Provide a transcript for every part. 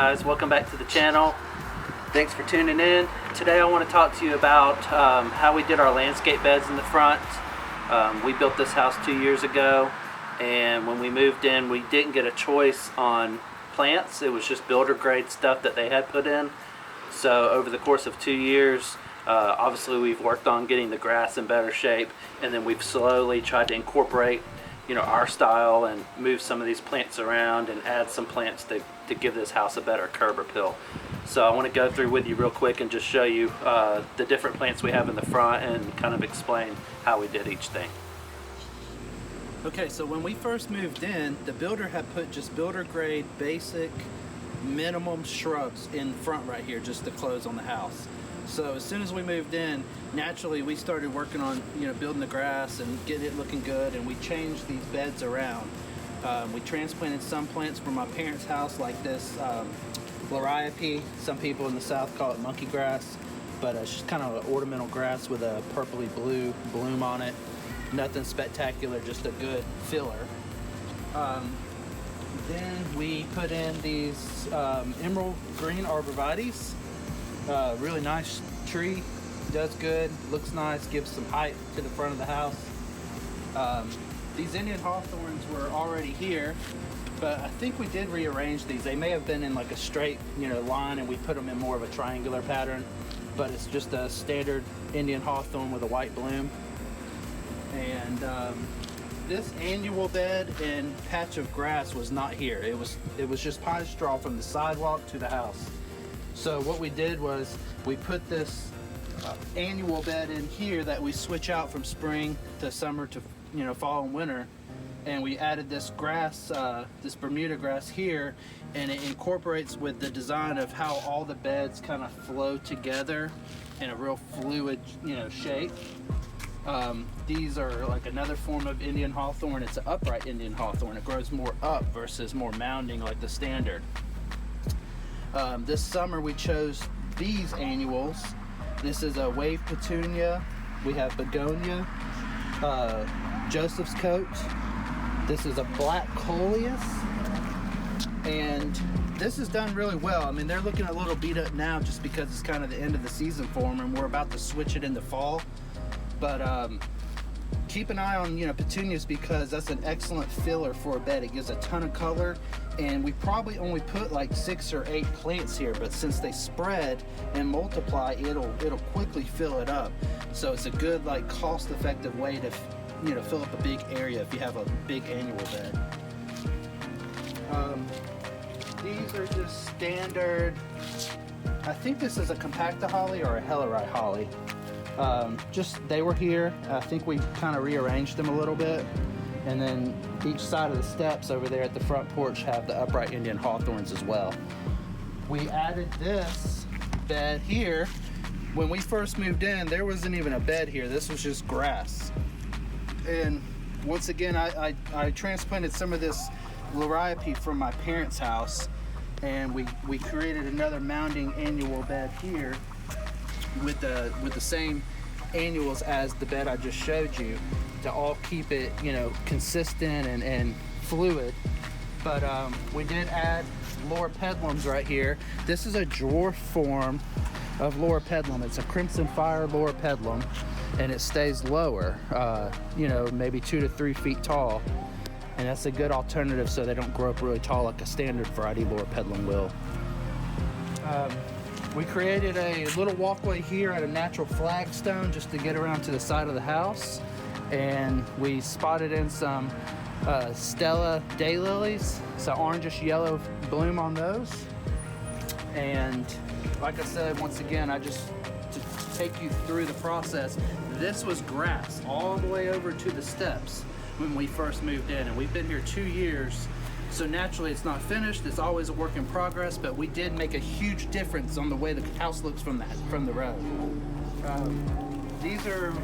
guys, welcome back to the channel. Thanks for tuning in. Today I want to talk to you about how we did our landscape beds in the front. We built this house 2 years ago, and when we moved in we didn't get a choice on plants. It was just builder grade stuff that they had put in. So over the course of 2 years, obviously we've worked on getting the grass in better shape, and then we've slowly tried to incorporate our style and move some of these plants around and add some plants to give this house a better curb appeal. So I want to go through with you real quick and just show you the different plants we have in the front and kind of explain how we did each thing. Okay, so when we first moved in, the builder had put just builder grade basic minimum shrubs in front right here just to close on the house. So as soon as we moved in, naturally we started working on building the grass and getting it looking good, and we changed these beds around. We transplanted some plants from my parents' house, like this Liriope. Some people in the south call it monkey grass, but it's just kind of an ornamental grass with a purpley blue bloom on it. Nothing spectacular, just a good filler. Then we put in these emerald green Arborvitaes. Really nice tree, does good, looks nice, gives some height to the front of the house. These Indian Hawthorns were already here, but I think we did rearrange these. They may have been in like a straight line, and we put them in more of a triangular pattern, but it's just a standard Indian Hawthorn with a white bloom. And this annual bed and patch of grass was not here. It was just pine straw from the sidewalk to the house. So what we did was we put this annual bed in here that we switch out from spring to summer to fall and winter, and we added this grass, this Bermuda grass here, and it incorporates with the design of how all the beds kind of flow together in a real fluid shape. These are like another form of Indian Hawthorn. It's an upright Indian Hawthorn. It grows more up versus more mounding like the standard. This summer we chose these annuals. This is a wave Petunia. We have Begonia, Joseph's coat. This is a black Coleus, and this is done really well. I mean, they're looking a little beat up now just because it's kind of the end of the season for them, and we're about to switch it into fall. But keep an eye on petunias, because that's an excellent filler for a bed. It gives a ton of color, and we probably only put like 6 or 8 plants here, but since they spread and multiply, it'll quickly fill it up. So it's a good cost-effective way to fill up a big area if you have a big annual bed. These are just standard. I think this is a compacta holly or a hellerite holly. They were here. I think we kind of rearranged them a little bit, and then each side of the steps over there at the front porch have the upright Indian Hawthorns as well. We added this bed here. When we first moved in, there wasn't even a bed here. This was just grass. And once again, I transplanted some of this Liriope from my parents' house, and we created another mounding annual bed here with the same annuals as the bed I just showed you, to all keep it consistent and fluid. But we did add Loropetalums right here. This is a dwarf form of Loropetalum. It's a crimson fire Loropetalum, and it stays lower, maybe 2 to 3 feet tall, and that's a good alternative so they don't grow up really tall like a standard variety Loropetalum will. We created a little walkway here at a natural flagstone just to get around to the side of the house, and we spotted in some Stella Day Lilies, so orangish yellow bloom on those. And like I said, once again, to take you through the process, this was grass all the way over to the steps when we first moved in, and we've been here 2 years. So naturally it's not finished, it's always a work in progress, but we did make a huge difference on the way the house looks from the road. These are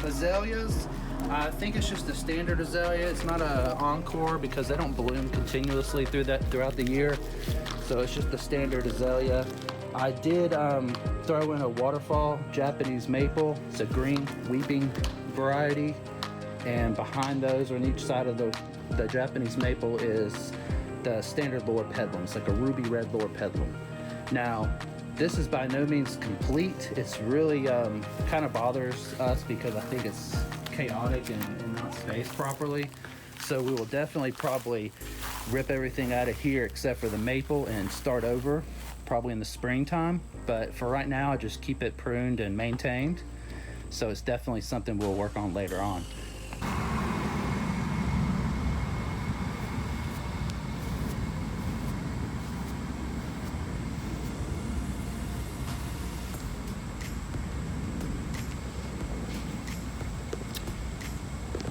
Azaleas. I think it's just a standard Azalea. It's not a encore because they don't bloom continuously throughout the year. So it's just a standard Azalea. I did throw in a waterfall Japanese maple. It's a green weeping variety. And behind those, on each side of the Japanese maple, is the standard Loropetalum. It's like a ruby red Loropetalum. Now, this is by no means complete. It's really kind of bothers us because I think it's chaotic and not spaced properly. So we will definitely probably rip everything out of here except for the maple and start over probably in the springtime. But for right now, I just keep it pruned and maintained. So it's definitely something we'll work on later on.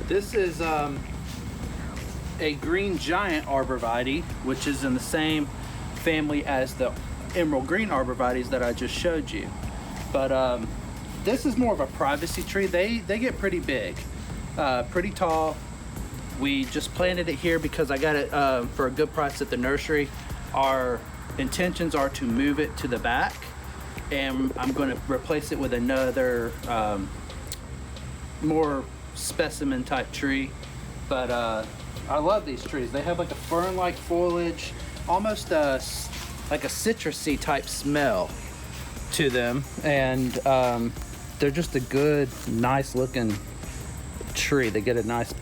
This is a green giant Arborvitae, which is in the same family as the emerald green Arborvitaes that I just showed you. But this is more of a privacy tree. They get pretty big, pretty tall. We just planted it here because I got it for a good price at the nursery. Our intentions are to move it to the back, and I'm going to replace it with another more specimen type tree. But I love these trees. They have like a fern-like foliage, almost like a citrusy type smell to them, and they're just a good, nice looking tree. They get a nice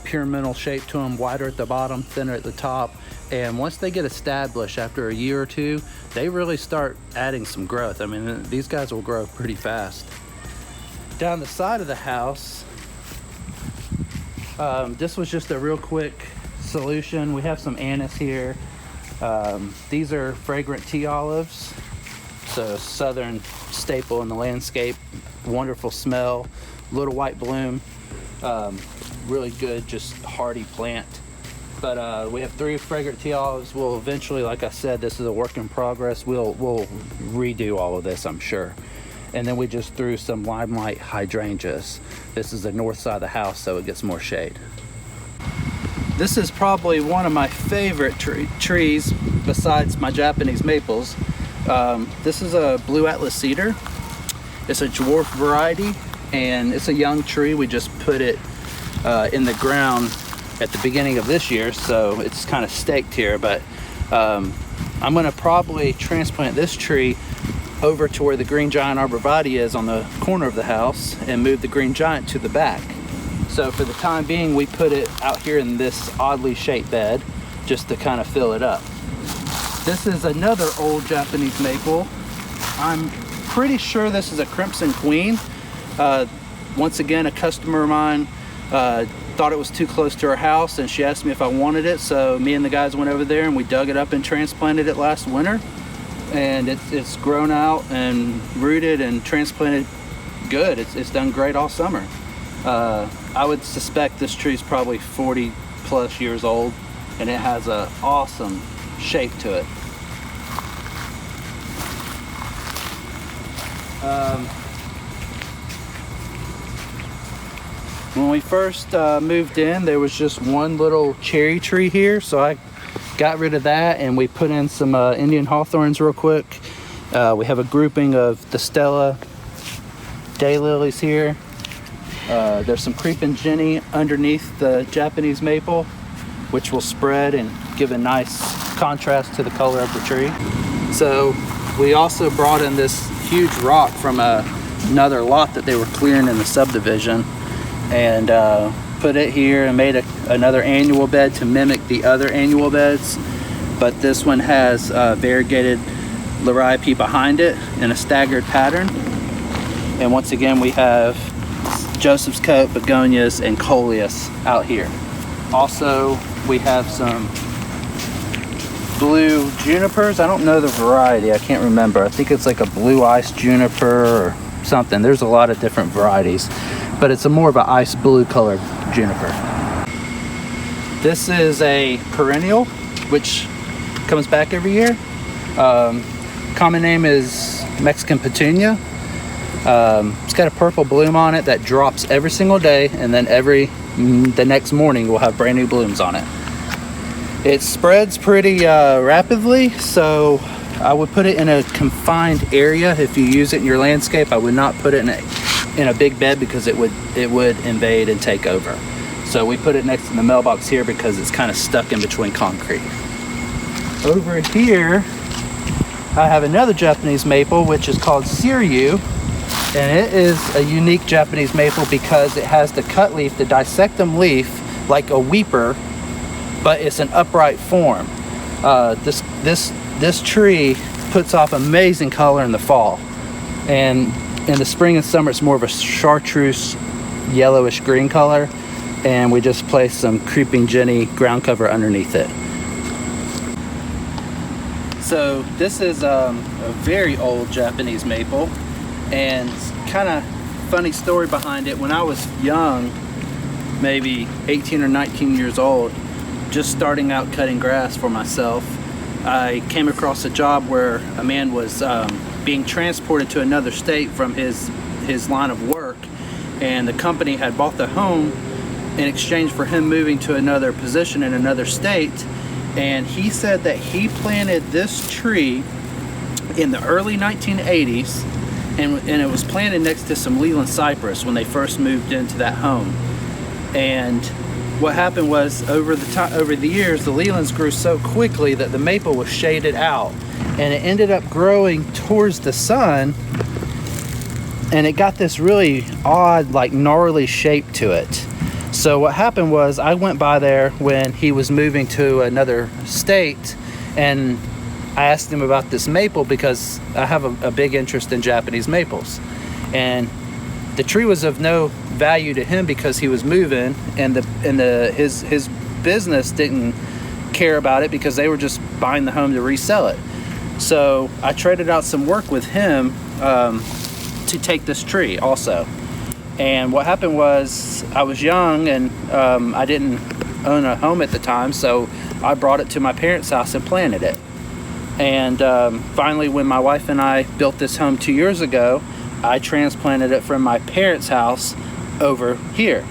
pyramidal shape to them, wider at the bottom, thinner at the top. And once they get established after a year or two, they really start adding some growth. I mean, these guys will grow pretty fast. Down the side of the house, this was just a real quick solution. We have some anise here. These are fragrant tea olives. It's a southern staple in the landscape. Wonderful smell, little white bloom. Really good, just hardy plant. But we have 3 fragrant tea olives. We'll eventually, like I said, this is a work in progress. We'll redo all of this, I'm sure. And then we just threw some limelight hydrangeas. This is the north side of the house, so it gets more shade. This is probably one of my favorite trees besides my Japanese maples. This is a blue Atlas cedar. It's a dwarf variety, and it's a young tree. We just put it in the ground at the beginning of this year, so it's kind of staked here. But I'm gonna probably transplant this tree over to where the green giant Arborvitae is on the corner of the house and move the green giant to the back. So for the time being, we put it out here in this oddly shaped bed just to kind of fill it up. This is another old Japanese maple. I'm pretty sure this is a Crimson Queen. Once again, a customer of mine thought it was too close to her house, and she asked me if I wanted it. So me and the guys went over there and we dug it up and transplanted it last winter. And it's grown out and rooted and transplanted good. It's done great all summer. I would suspect this tree is probably 40 plus years old, and it has an awesome shape to it. When we first moved in, there was just one little cherry tree here, so I got rid of that and we put in some Indian Hawthorns real quick. We have a grouping of the Stella Day Lilies here. There's some creeping Jenny underneath the Japanese maple, which will spread and give a nice contrast to the color of the tree. So we also brought in this huge rock from another lot that they were clearing in the subdivision, and put it here and made another annual bed to mimic the other annual beds. But this one has variegated Liriope behind it in a staggered pattern. And once again, we have Joseph's Coat, Begonias, and Coleus out here. Also, we have some blue Junipers. I don't know the variety, I can't remember. I think it's like a blue ice Juniper or something. There's a lot of different varieties, but it's a more of an ice blue colored Juniper. This is a perennial, which comes back every year. Common name is Mexican Petunia. It's got a purple bloom on it that drops every single day, and then the next morning we'll have brand new blooms on it. It spreads pretty rapidly, so I would put it in a confined area. If you use it in your landscape, I would not put it in a big bed because it would invade and take over. So we put it next to the mailbox here because it's kind of stuck in between concrete. Over here, I have another Japanese maple, which is called Siryu. And it is a unique Japanese maple because it has the cut leaf, the dissectum leaf, like a weeper, but it's an upright form. This tree puts off amazing color in the fall, and in the spring and summer it's more of a chartreuse yellowish green color, and we just placed some creeping Jenny ground cover underneath it. So this is a very old Japanese maple, and kind of funny story behind it. When I was young, maybe 18 or 19 years old, just starting out cutting grass for myself, I came across a job where a man was being transported to another state from his line of work, and the company had bought the home in exchange for him moving to another position in another state. And he said that he planted this tree in the early 1980s, and it was planted next to some Leland cypress when they first moved into that home. And what happened was, over the years, the Lelands grew so quickly that the maple was shaded out, and it ended up growing towards the sun, and it got this really odd, like gnarly shape to it. So what happened was, I went by there when he was moving to another state, and I asked him about this maple because I have a big interest in Japanese maples. And the tree was of no value to him because he was moving, and his business didn't care about it because they were just buying the home to resell it. So I traded out some work with him to take this tree also. And what happened was, I was young, and I didn't own a home at the time, so I brought it to my parents' house and planted it. And finally, when my wife and I built this home 2 years ago, I transplanted it from my parents' house over here.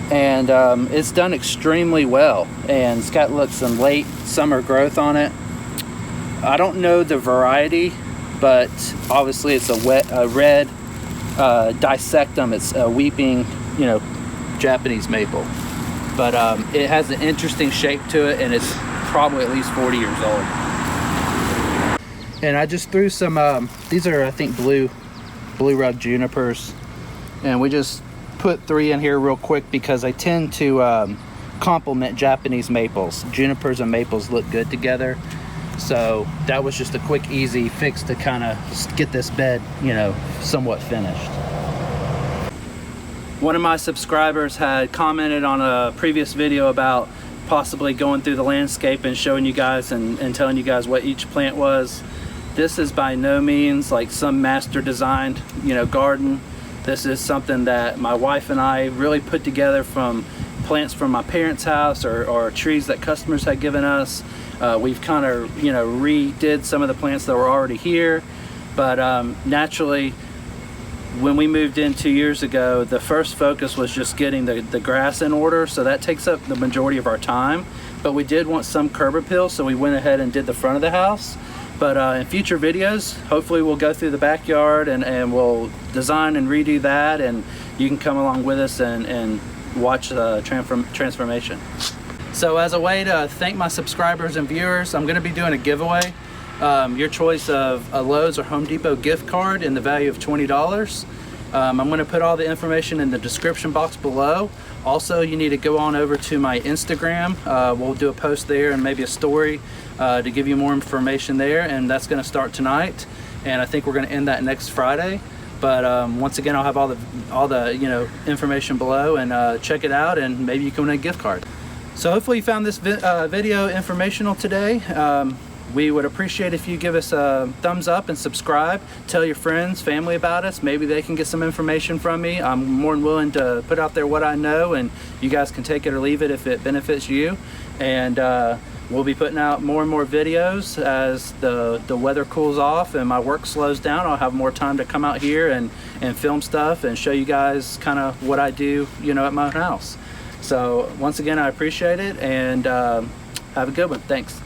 And it's done extremely well, and it's got some late summer growth on it. I don't know the variety, but obviously it's a red dissectum. It's a weeping, Japanese maple. But it has an interesting shape to it, and it's probably at least 40 years old. And I just threw some, these are, I think, blue rug junipers, and we just put 3 in here real quick because I tend to complement Japanese maples. Junipers and maples look good together, so that was just a quick, easy fix to kind of get this bed, somewhat finished. One of my subscribers had commented on a previous video about possibly going through the landscape and showing you guys and telling you guys what each plant was. This is by no means like some master designed, garden. This is something that my wife and I really put together from plants from my parents' house or trees that customers had given us. We've kind of, redid some of the plants that were already here. But naturally, when we moved in 2 years ago, the first focus was just getting the grass in order. So that takes up the majority of our time. But we did want some curb appeal, so we went ahead and did the front of the house. But in future videos, hopefully we'll go through the backyard and we'll design and redo that, and you can come along with us and watch the transformation. So as a way to thank my subscribers and viewers, I'm going to be doing a giveaway. Your choice of a Lowe's or Home Depot gift card in the value of $20. I'm going to put all the information in the description box below. Also, you need to go on over to my Instagram. We'll do a post there and maybe a story to give you more information there, and that's going to start tonight, and I think we're going to end that next Friday. But once again, I'll have all the information below, and check it out, and maybe you can win a gift card. So hopefully you found this video informational today. We would appreciate if you give us a thumbs up and subscribe. Tell your friends, family about us. Maybe they can get some information from me. I'm more than willing to put out there what I know, and you guys can take it or leave it if it benefits you. And we'll be putting out more and more videos as the weather cools off and my work slows down. I'll have more time to come out here and film stuff and show you guys kind of what I do, at my own house. So once again, I appreciate it, and have a good one. Thanks.